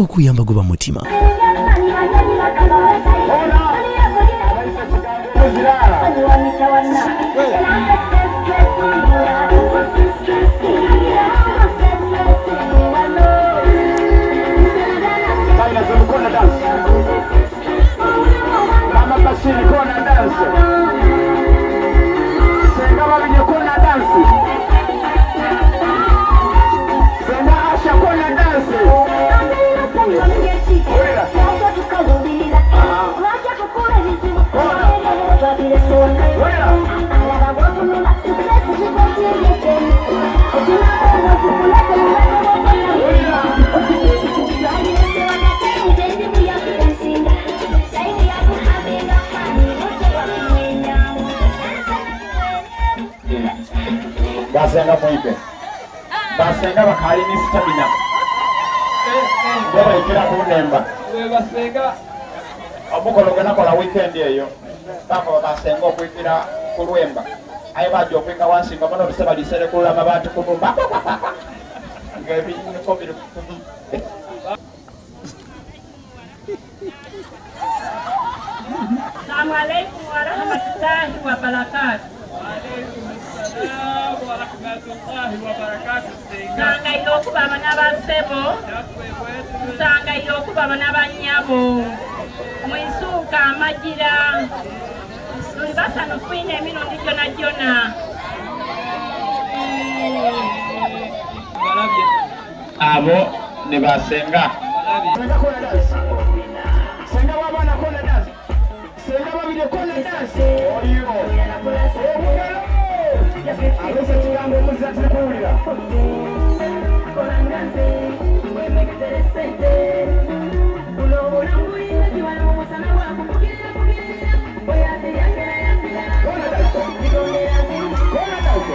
kuyamba goba mutima. Basenga mwipe. Basenga bakali ni stamina. Ndaba ikira kunemba. Basenga Omukologana kola weekend eyo. Bako basenga okwikira kulwemba. Aye baje okwika wansinga bano biseba lisere kula mabati kunumba. Ngebi niko biri. Assalamu alaikum warahmatullahi wabarakatuh. Sanga ilokuba abana basebo, sanga ilokuba abana banyabo, mwisuka amagira, tuli basanufu ino emirundi gyona gyona. Abo ne basenga. Senga wabana kona dance. Senga babire kona dance. Oyo. Alose chigambo muzati kuulira. Kolanganze, mweme keteresente. Ulo ulambuye kiwala musana wako kugirira. Oya yakera yasira. Kona dance. Kona dance.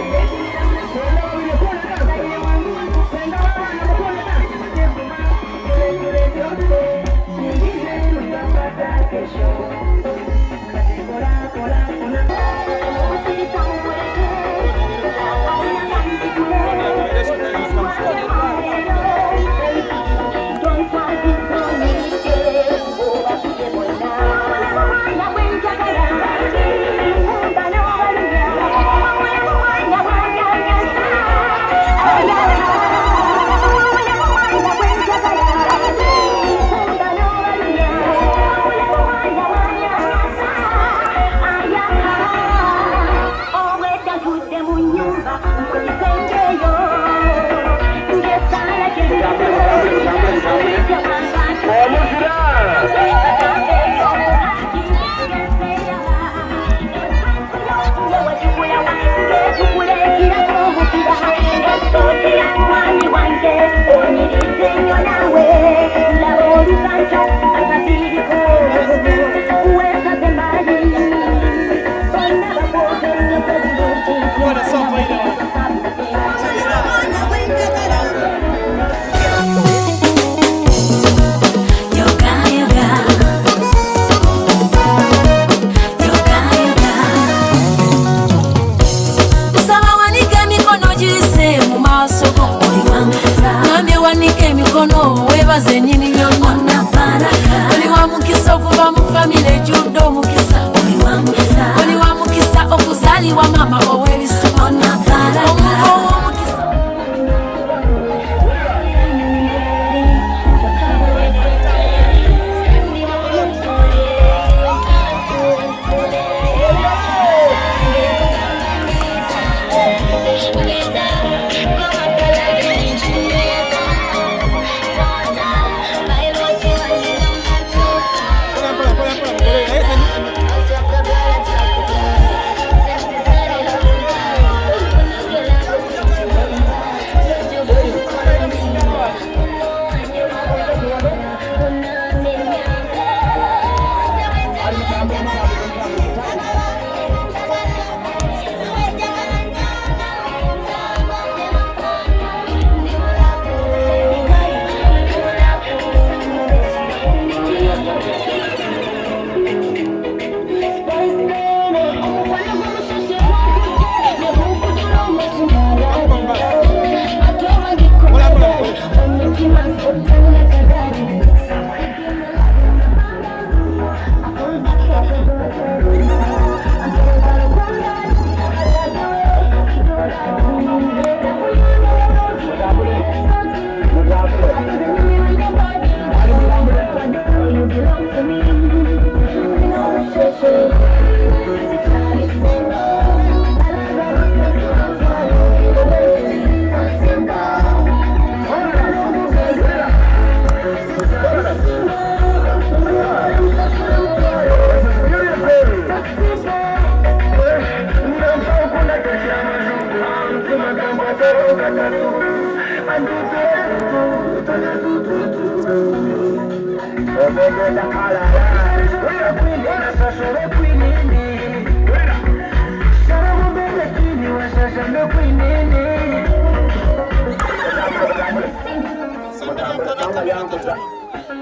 Senga babire kona dance. Senga wabana kona dance.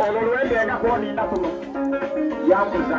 Olwo lwengenda kuoninda kuno yakuza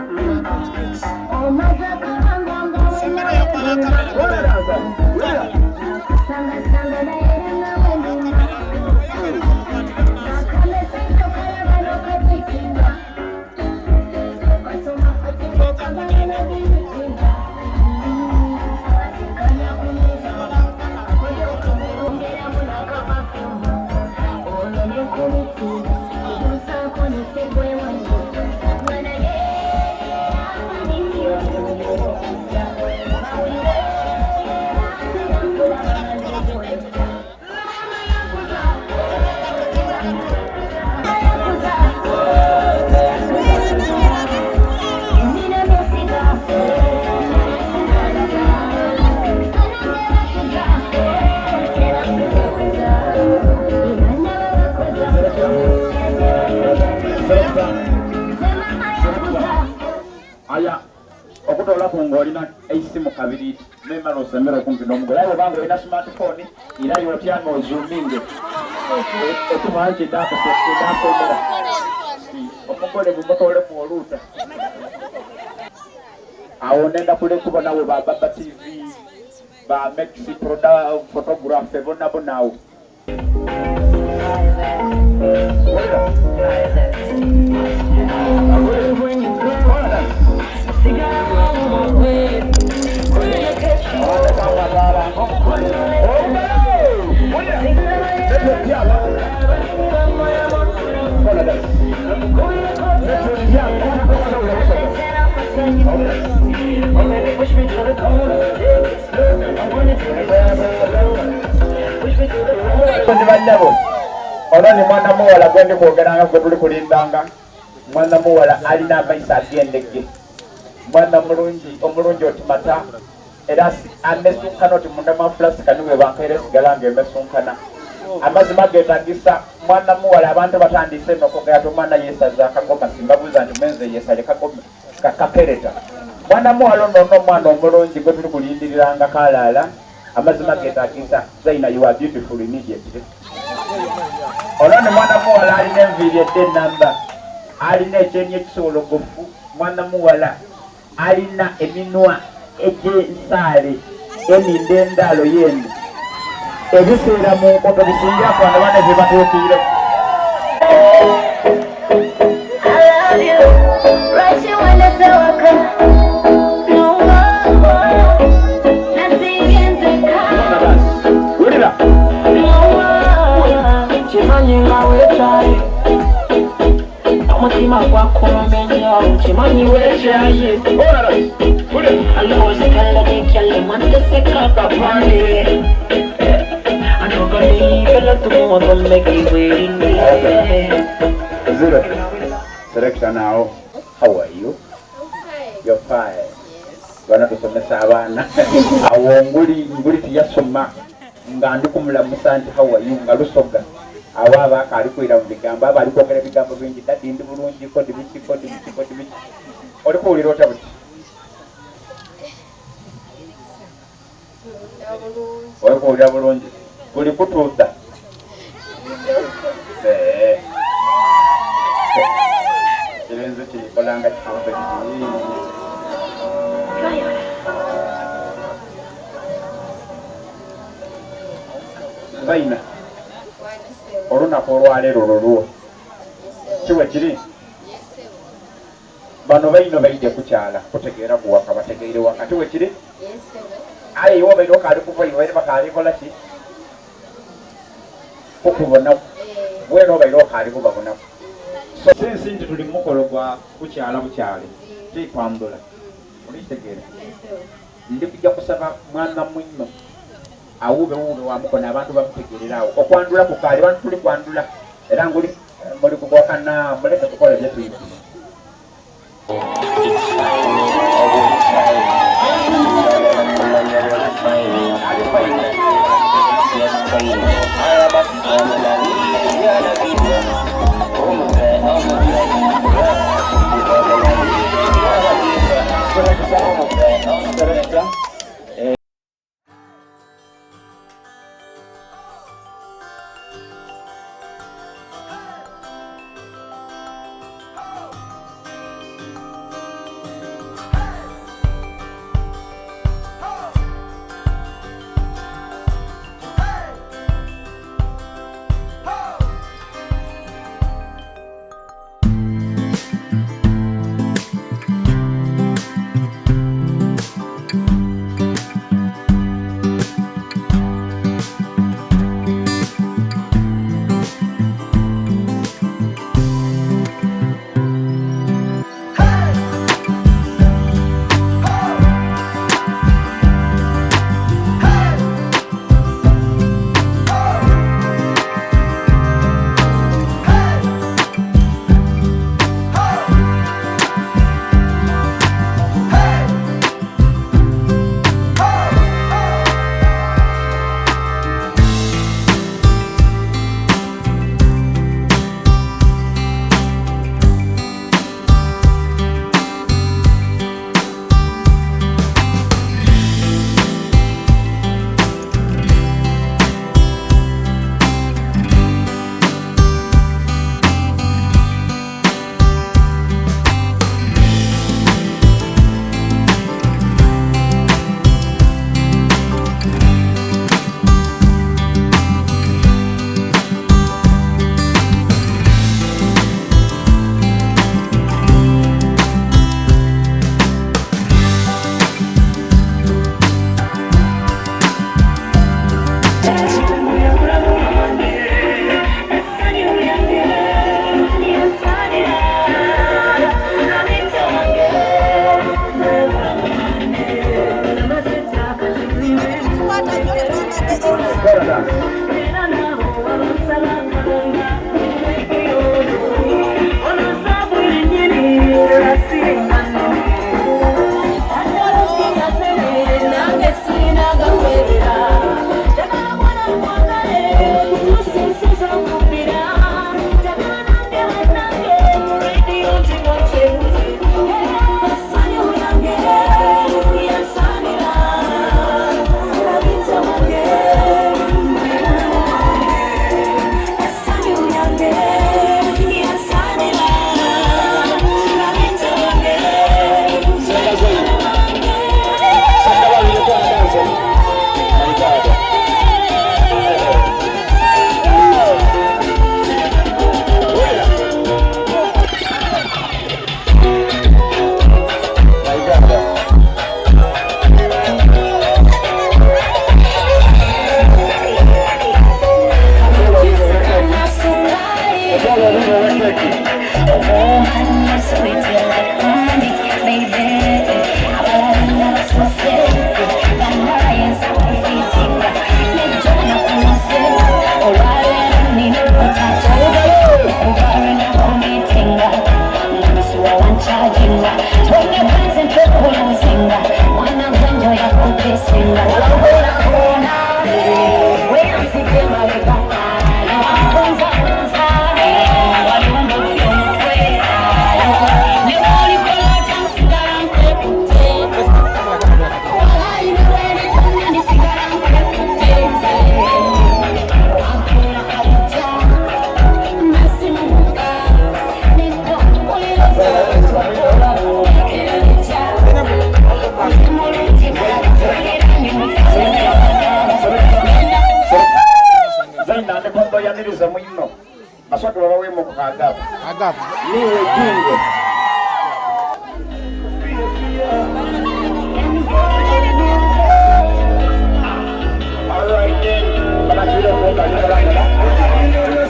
aya okutola kungolina eisimu kabiri memala osembera okumpi n'omugole aye obanga olina smartphone era yotyanga ozuminge otumaa kidakomera omugole bumutolemu oluuta awo nenda kulekuba nawe ba Baba TV ba Maxi photographe bona awo ono ni mwana muwala gwendi kwogeranga gwe tuli kulindanga mwana muwala alina amaiso agendege mwana omulungi otimata era amesunkana oti munda mwafulasika niwe bankaire sigala nga emesunkana amazima getagisa mwana muwala abantu batandise enokogera tomwana yesaza akagoma simbabuuza nti mwenze yesale kagoma kakapereta mwana muwala ono omwana omulungi gwe tuli kulindiriranga kalaala amazima getagisa Zaina you are beautiful immediately ono ni mwana muwala alina enviiri eddenamba alina ekyenyi ekisowologofu mwana muwala alina eminwa egy'ensaale eninda endaalo yendi ebiseera mu nkoto bisingira kwana bana bye batuukiire wulira kimanyi nga weekyaye omutima gwakulumenya kimanyi weekyaye alowoozekalagekyalle mwanteseka kapande Zero. Selector now. How are you? You're fine. Bana tusomesa abaana. Awo nguli tiyasoma. Nga ndikumulamusa nti how are you nga lusoga. Awaba akali kwira mu bigambo abali kwogera bigambo bingi dadi ndi bulungi kodi biki. Oli kuwulira otya buti? Oli kuwulira bulungi. Kuli kutuuza. Kirenze kikolanga kikombe kiri. Zaina. Olunaku olwaleero lulwo. Kiwe kiri? Bano baino baidde kukyala kutegeera kuwaka bategeire waka. Kiwe kiri? Aye iwo baino kali kuva iwo bakali kola ki? Okubona bwero bairo kali kubabona so since nti tuli mukolo gwa kukyala bukyale tikwambula olitegera ndi kujja kusaba mwana mwinno awube wamukona abantu bamutegererawo okwandula ku kali abantu tuli kwandula era nguli muri kugwakana muleke tukola bye tuyibu Agapo. Niwe jingo. Alright then. Bana kile kwa kale.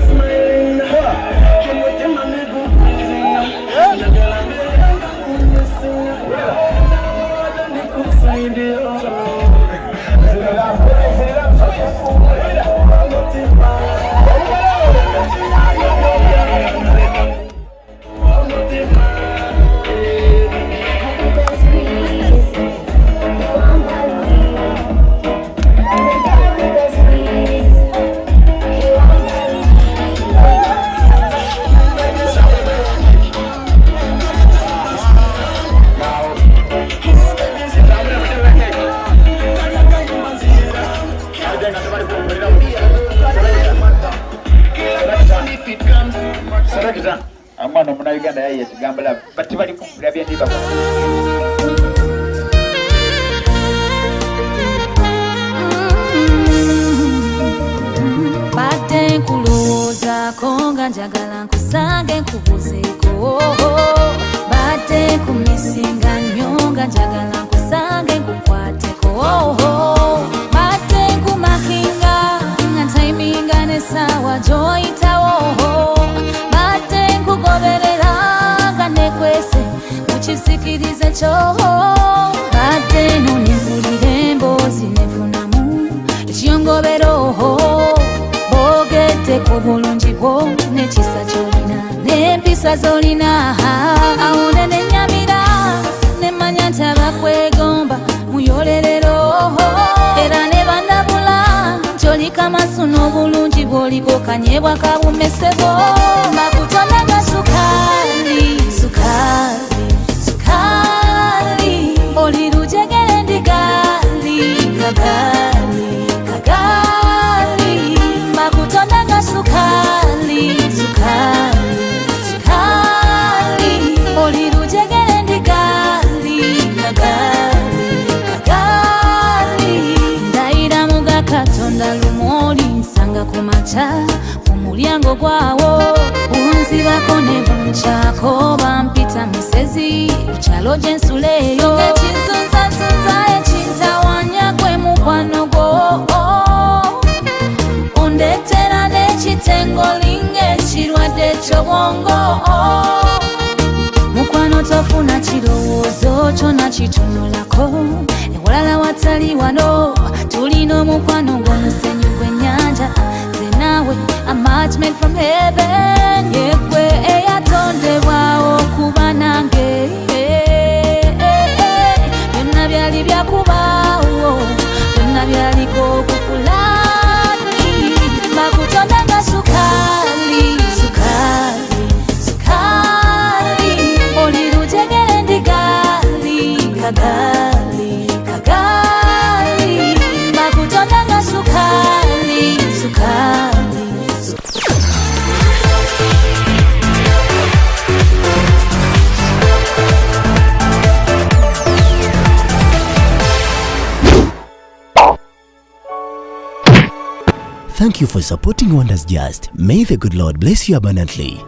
Amana muna Uganda yaye sigambala bati bali kumpira bya ndiba Bate nkuloza konga njagala nkusange nkubuzeko Bate kumisinga nyonga njagala nkusange nkukwateko Bate nkumakinga nga timinga nesawa joyitawo Bate nkugoberera nga nekwese mukisikirize kyo Bate nunimpulire emboozi nefunamu ekiyongoberoho Bogete ku bulungi bwo n'ekisa ky'olina n'empisa z'olina awone ne nnyamira ne manya nti abakwegomba muyolerero era ne bandabula nti olika maso n'obulungi bw'oliko kanyebwa kabumesebo bakutonda nga sukali sukali sukali oli lujegere ndigali kagali kagali bakutonda nga sukali sukali sukali oli lujegere ndigali kagali kagali ndayira muga katonda lumoli nsanga ku maca mu mulyango gwawo bunzibako ne bunkyako bampita misezi ku kyalo gye nsuleeyo ekizunzazunza ekintawanya gwe mukwano gwo Ondetera n'ekitengo linga ekirwadde ky'obwongo Mukwano tofuna kirowoozo kyonna kitunulako ewalala watali wano tulina omukwano ng'omusenyu gw'ennyanja ze naawe a match made from heaven yegwe eyatondebwawo kuba nange byonna byali byakubaawo byonna byaliko okukulani bakutonda nga sukali sukali sukali oli lujegere ndigali kagali kagali bakutonda nga sukali sukali Thank you for supporting Wonders Just. May the good Lord bless you abundantly.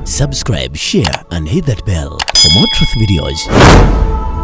Subscribe, share, and hit that bell for more truth videos.